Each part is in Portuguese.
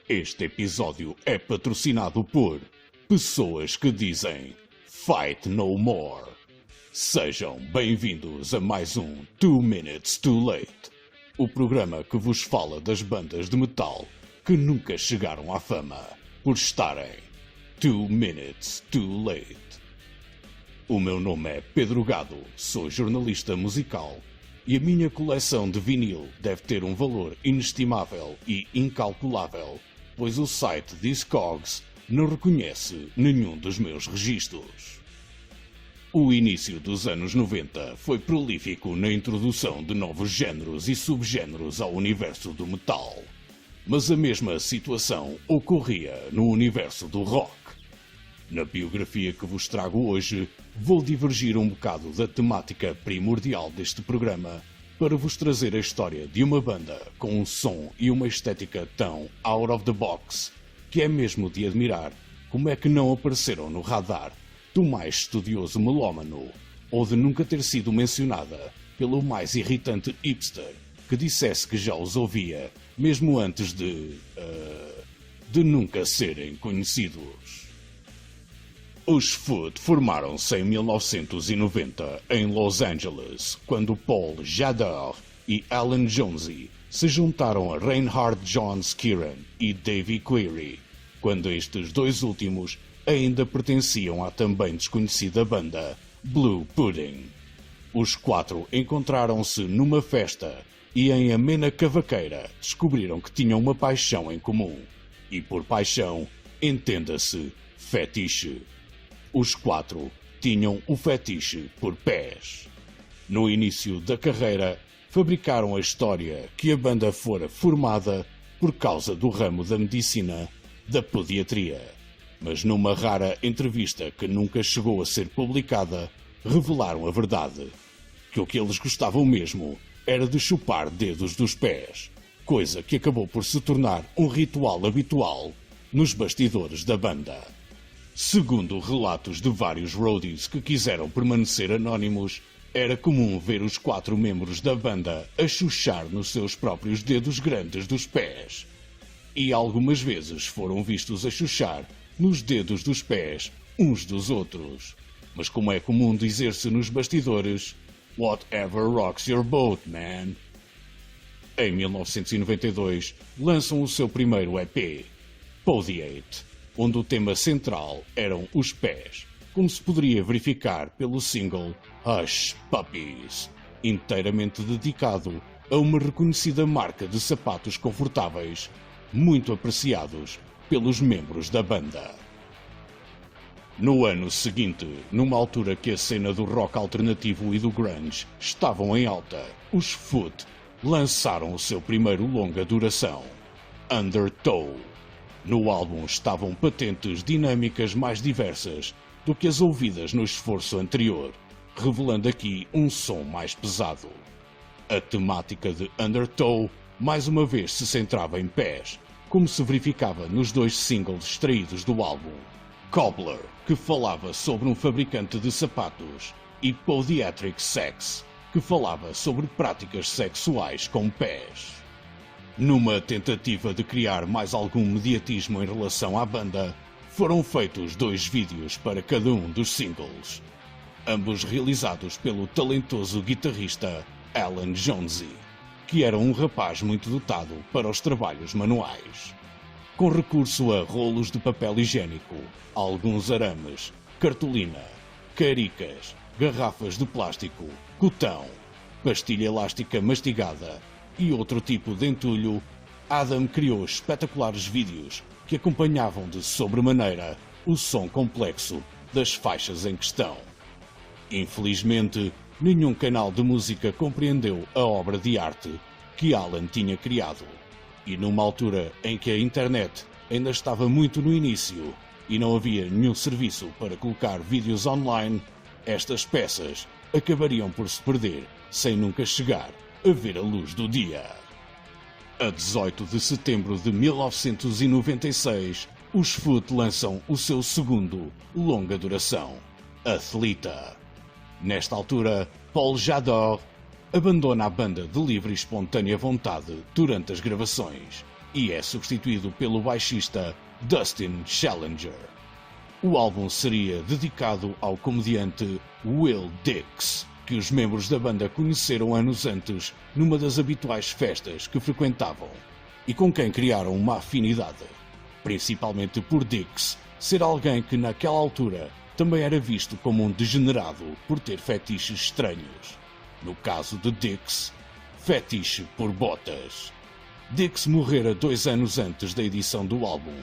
Este episódio é patrocinado por pessoas que dizem Fight No More. Sejam bem-vindos a mais um 2 Minutes Too Late, o programa que vos fala das bandas de metal que nunca chegaram à fama por estarem 2 Minutes Too Late. O meu nome é Pedro Gado, sou jornalista musical e a minha coleção de vinil deve ter um valor inestimável e incalculável, pois o site Discogs não reconhece nenhum dos meus registros. O início dos anos 90 foi prolífico na introdução de novos géneros e subgéneros ao universo do metal, mas a mesma situação ocorria no universo do rock. Na biografia que vos trago hoje, vou divergir um bocado da temática primordial deste programa para vos trazer a história de uma banda com um som e uma estética tão out of the box que é mesmo de admirar como é que não apareceram no radar do mais estudioso melómano ou de nunca ter sido mencionada pelo mais irritante hipster que dissesse que já os ouvia mesmo antes de nunca serem conhecidos. Os Foot formaram-se em 1990 em Los Angeles, quando Paul Jadot e Alan Jonesy se juntaram a Reinhard John Skiren e Davey Query, quando estes dois últimos ainda pertenciam à também desconhecida banda Blue Pudding. Os quatro encontraram-se numa festa e em amena cavaqueira descobriram que tinham uma paixão em comum. E por paixão, entenda-se fetiche. Os quatro tinham o fetiche por pés. No início da carreira, fabricaram a história que a banda fora formada por causa do ramo da medicina da pediatria. Mas numa rara entrevista que nunca chegou a ser publicada, revelaram a verdade, que o que eles gostavam mesmo era de chupar dedos dos pés, coisa que acabou por se tornar um ritual habitual nos bastidores da banda. Segundo relatos de vários roadies que quiseram permanecer anónimos, era comum ver os quatro membros da banda a chuchar nos seus próprios dedos grandes dos pés. E algumas vezes foram vistos a chuchar nos dedos dos pés uns dos outros. Mas como é comum dizer-se nos bastidores, whatever rocks your boat, man. Em 1992, lançam o seu primeiro EP, Podiate, onde o tema central eram os pés, como se poderia verificar pelo single Hush Puppies, inteiramente dedicado a uma reconhecida marca de sapatos confortáveis, muito apreciados pelos membros da banda. No ano seguinte, numa altura que a cena do rock alternativo e do grunge estavam em alta, os Foot lançaram o seu primeiro longa duração, Undertow. No álbum estavam patentes dinâmicas mais diversas do que as ouvidas no esforço anterior, revelando aqui um som mais pesado. A temática de Undertow mais uma vez se centrava em pés, como se verificava nos dois singles extraídos do álbum, Cobbler, que falava sobre um fabricante de sapatos, e Podiatric Sex, que falava sobre práticas sexuais com pés. Numa tentativa de criar mais algum mediatismo em relação à banda, foram feitos 2 vídeos para cada um dos singles, ambos realizados pelo talentoso guitarrista Alan Jonesy, que era um rapaz muito dotado para os trabalhos manuais. Com recurso a rolos de papel higiênico, alguns arames, cartolina, caricas, garrafas de plástico, cotão, pastilha elástica mastigada e outro tipo de entulho, Adam criou espetaculares vídeos que acompanhavam de sobremaneira o som complexo das faixas em questão. Infelizmente, nenhum canal de música compreendeu a obra de arte que Alan tinha criado, e numa altura em que a internet ainda estava muito no início e não havia nenhum serviço para colocar vídeos online, estas peças acabariam por se perder sem nunca chegar a ver a luz do dia. A 18 de setembro de 1996, os Foot lançam o seu segundo longa duração, Athleta. Nesta altura, Paul Jadot abandona a banda de livre e espontânea vontade durante as gravações e é substituído pelo baixista Dustin Challenger. O álbum seria dedicado ao comediante Will Dix, que os membros da banda conheceram anos antes numa das habituais festas que frequentavam, e com quem criaram uma afinidade, principalmente por Dix ser alguém que naquela altura também era visto como um degenerado por ter fetiches estranhos. No caso de Dix, fetiche por botas. Dix morrera 2 anos antes da edição do álbum,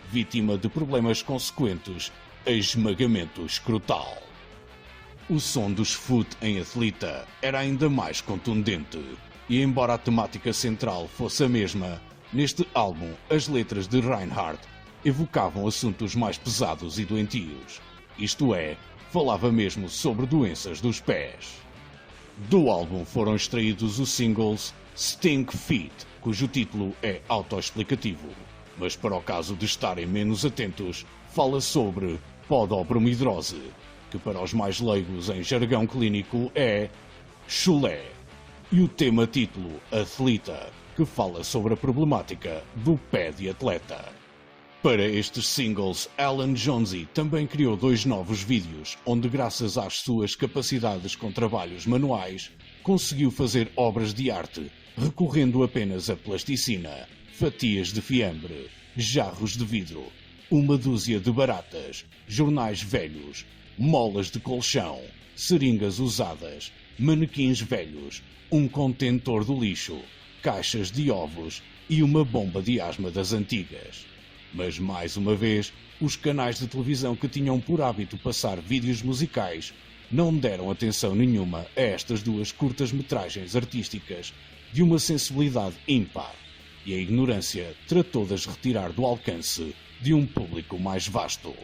vítima de problemas consequentes a esmagamento escrotal. O som dos Foot em Athleta era ainda mais contundente, e embora a temática central fosse a mesma, neste álbum as letras de Reinhardt evocavam assuntos mais pesados e doentios, isto é, falava mesmo sobre doenças dos pés. Do álbum foram extraídos os singles Stink Feet, cujo título é autoexplicativo, mas para o caso de estarem menos atentos, fala sobre podobromhidrose, que para os mais leigos em jargão clínico é chulé, e o tema título Athleta, que fala sobre a problemática do pé de atleta. Para estes singles, Alan Jonesy também criou 2 novos vídeos, onde graças às suas capacidades com trabalhos manuais, conseguiu fazer obras de arte, recorrendo apenas a plasticina, fatias de fiambre, jarros de vidro, uma dúzia de baratas, jornais velhos, molas de colchão, seringas usadas, manequins velhos, um contentor de lixo, caixas de ovos e uma bomba de asma das antigas. Mas, mais uma vez, os canais de televisão que tinham por hábito passar vídeos musicais não deram atenção nenhuma a estas 2 curtas-metragens artísticas de uma sensibilidade ímpar, e a ignorância tratou de as retirar do alcance de um público mais vasto.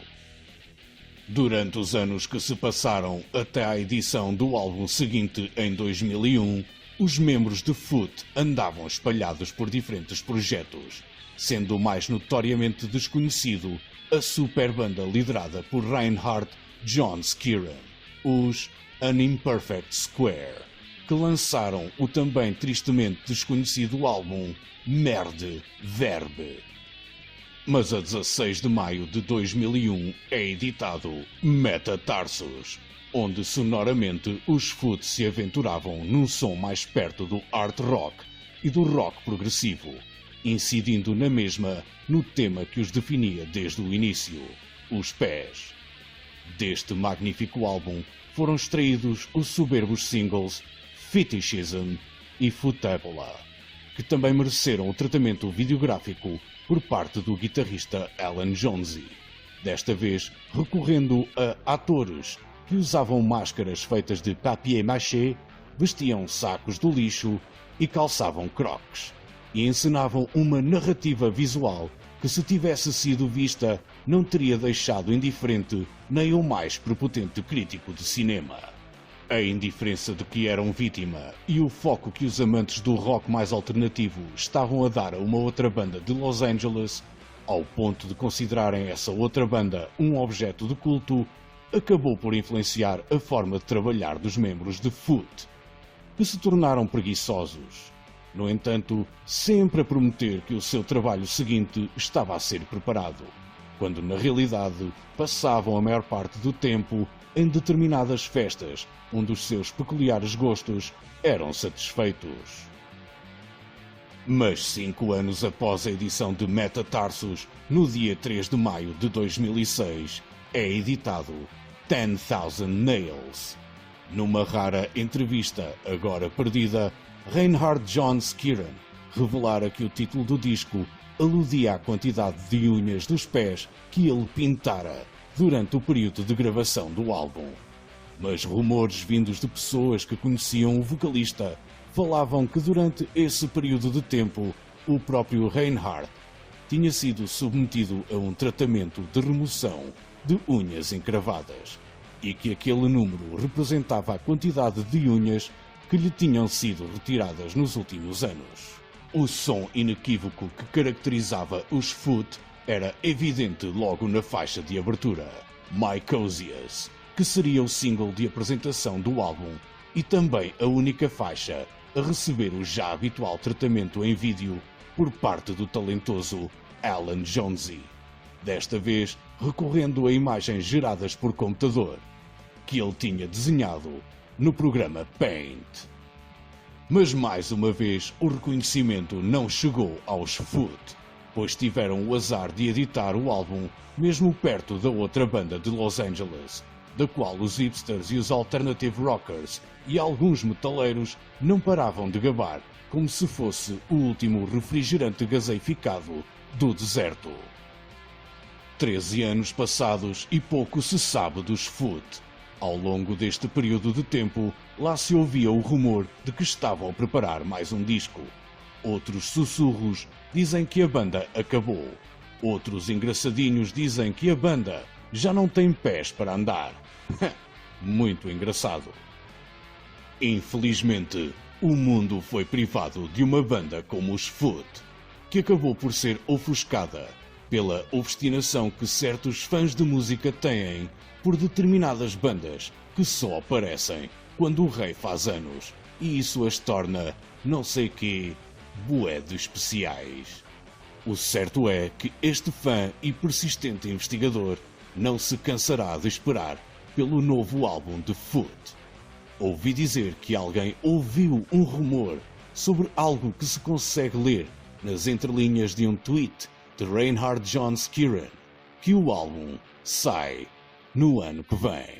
Durante os anos que se passaram até à edição do álbum seguinte em 2001, os membros de Foot andavam espalhados por diferentes projetos, sendo o mais notoriamente desconhecido a super banda liderada por Reinhardt John Skiren, os An Imperfect Square, que lançaram o também tristemente desconhecido álbum Merde Verbe. Mas a 16 de maio de 2001 é editado Metatarsus, onde sonoramente os Foot se aventuravam num som mais perto do art rock e do rock progressivo, incidindo na mesma no tema que os definia desde o início, os pés. Deste magnífico álbum foram extraídos os soberbos singles Fetishism e Footabula, que também mereceram o tratamento videográfico por parte do guitarrista Alan Jonesy, desta vez recorrendo a atores que usavam máscaras feitas de papier-mâché, vestiam sacos do lixo e calçavam crocs, e encenavam uma narrativa visual que, se tivesse sido vista, não teria deixado indiferente nem o mais prepotente crítico de cinema. A indiferença de que eram vítima e o foco que os amantes do rock mais alternativo estavam a dar a uma outra banda de Los Angeles, ao ponto de considerarem essa outra banda um objeto de culto, acabou por influenciar a forma de trabalhar dos membros de Foot, que se tornaram preguiçosos. No entanto, sempre a prometer que o seu trabalho seguinte estava a ser preparado, quando na realidade passavam a maior parte do tempo em determinadas festas onde os seus peculiares gostos eram satisfeitos. Mas 5 anos após a edição de Metatarsus, no dia 3 de maio de 2006, é editado 10,000 Nails. Numa rara entrevista, agora perdida, Reinhardt John Skiren revelara que o título do disco aludia à quantidade de unhas dos pés que ele pintara durante o período de gravação do álbum. Mas rumores vindos de pessoas que conheciam o vocalista falavam que durante esse período de tempo o próprio Reinhardt tinha sido submetido a um tratamento de remoção de unhas encravadas e que aquele número representava a quantidade de unhas que lhe tinham sido retiradas nos últimos anos. O som inequívoco que caracterizava os Foot era evidente logo na faixa de abertura, Mycosius, que seria o single de apresentação do álbum e também a única faixa a receber o já habitual tratamento em vídeo por parte do talentoso Alan Jonesy, desta vez recorrendo a imagens geradas por computador, que ele tinha desenhado no programa Paint. Mas mais uma vez o reconhecimento não chegou aos Foot, pois tiveram o azar de editar o álbum mesmo perto da outra banda de Los Angeles, da qual os hipsters e os alternative rockers e alguns metaleiros não paravam de gabar como se fosse o último refrigerante gaseificado do deserto. 13 anos passados e pouco se sabe dos Foot. Ao longo deste período de tempo, lá se ouvia o rumor de que estavam a preparar mais um disco. Outros sussurros dizem que a banda acabou. Outros engraçadinhos dizem que a banda já não tem pés para andar. Muito engraçado. Infelizmente, o mundo foi privado de uma banda como os Foot, que acabou por ser ofuscada pela obstinação que certos fãs de música têm por determinadas bandas que só aparecem quando o rei faz anos, e isso as torna, não sei quê, bué de especiais. O certo é que este fã e persistente investigador não se cansará de esperar pelo novo álbum de Foot. Ouvi dizer que alguém ouviu um rumor sobre algo que se consegue ler nas entrelinhas de um tweet de Reinhard John Skiren, que o álbum sai no ano que vem.